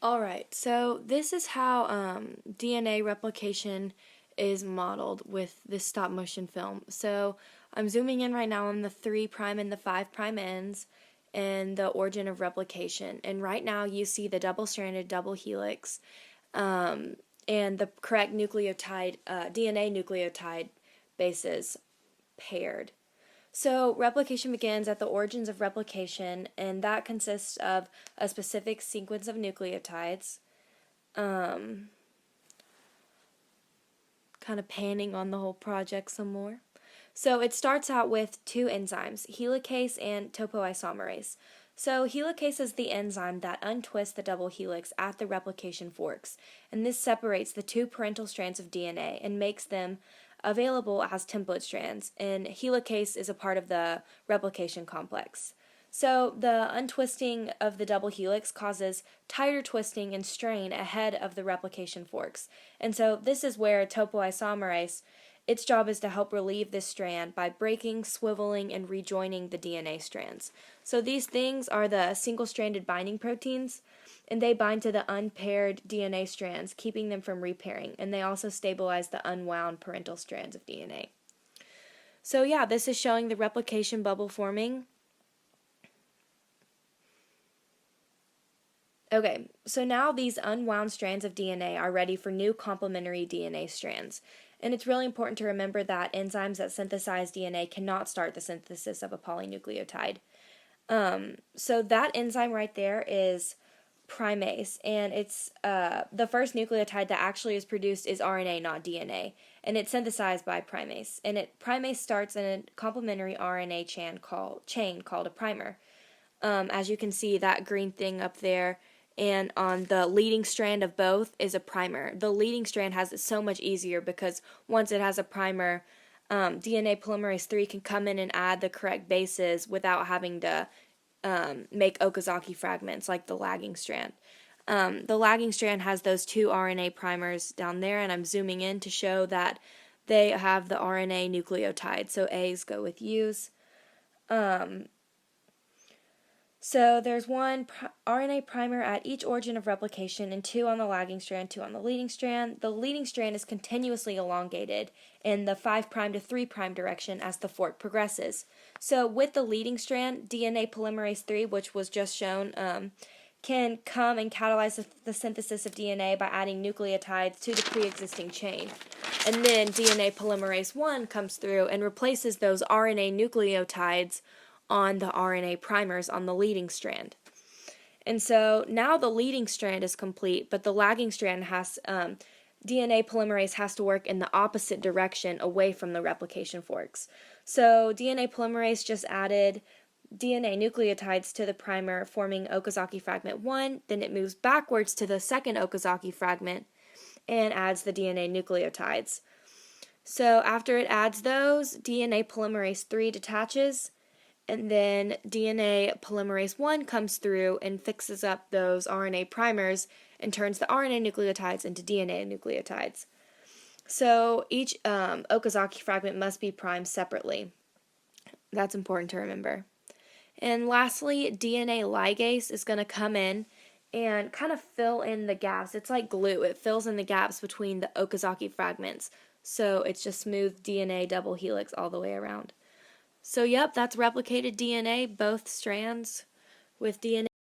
Alright, so this is how DNA replication is modeled with this stop motion film. So I'm zooming in right now on the 3' and the 5' ends and the origin of replication. And right now you see the double-stranded double helix and the correct nucleotide, DNA nucleotide bases paired. So replication begins at the origins of replication, and that consists of a specific sequence of nucleotides. Kind of panning on the whole project some more. So it starts out with two enzymes, helicase and topoisomerase. So helicase is the enzyme that untwists the double helix at the replication forks, and this separates the two parental strands of DNA and makes them available as template strands, and helicase is a part of the replication complex. So the untwisting of the double helix causes tighter twisting and strain ahead of the replication forks. And so this is where topoisomerase, its job is to help relieve this strand by breaking, swiveling, and rejoining the DNA strands. So these things are the single-stranded binding proteins, and they bind to the unpaired DNA strands, keeping them from repairing, and they also stabilize the unwound parental strands of DNA. So yeah, this is showing the replication bubble forming. Okay, so now these unwound strands of DNA are ready for new complementary DNA strands. And it's really important to remember that enzymes that synthesize DNA cannot start the synthesis of a polynucleotide. So that enzyme right there is primase, and it's the first nucleotide that actually is produced is RNA, not DNA, and it's synthesized by primase. And primase starts in a complementary RNA chain called a primer. As you can see, that green thing up there, and on the leading strand of both is a primer. The leading strand has it so much easier because once it has a primer, DNA polymerase III can come in and add the correct bases without having to make Okazaki fragments like the lagging strand. The lagging strand has those two RNA primers down there, and I'm zooming in to show that they have the RNA nucleotide, so A's go with U's. So there's one RNA primer at each origin of replication and two on the lagging strand, two on the leading strand. The leading strand is continuously elongated in the 5' to 3' direction as the fork progresses. So with the leading strand, DNA polymerase III, which was just shown, can come and catalyze the synthesis of DNA by adding nucleotides to the pre-existing chain. And then DNA polymerase I comes through and replaces those RNA nucleotides on the RNA primers on the leading strand. And so now the leading strand is complete, but the lagging strand has, DNA polymerase has to work in the opposite direction away from the replication forks. So DNA polymerase just added DNA nucleotides to the primer, forming Okazaki fragment 1, then it moves backwards to the second Okazaki fragment and adds the DNA nucleotides. So after it adds those, DNA polymerase III detaches, and then DNA polymerase I comes through and fixes up those RNA primers and turns the RNA nucleotides into DNA nucleotides. So each Okazaki fragment must be primed separately. That's important to remember. And lastly, DNA ligase is going to come in and kind of fill in the gaps. It's like glue. It fills in the gaps between the Okazaki fragments. So it's just smooth DNA double helix all the way around. So yep, that's replicated DNA, both strands with DNA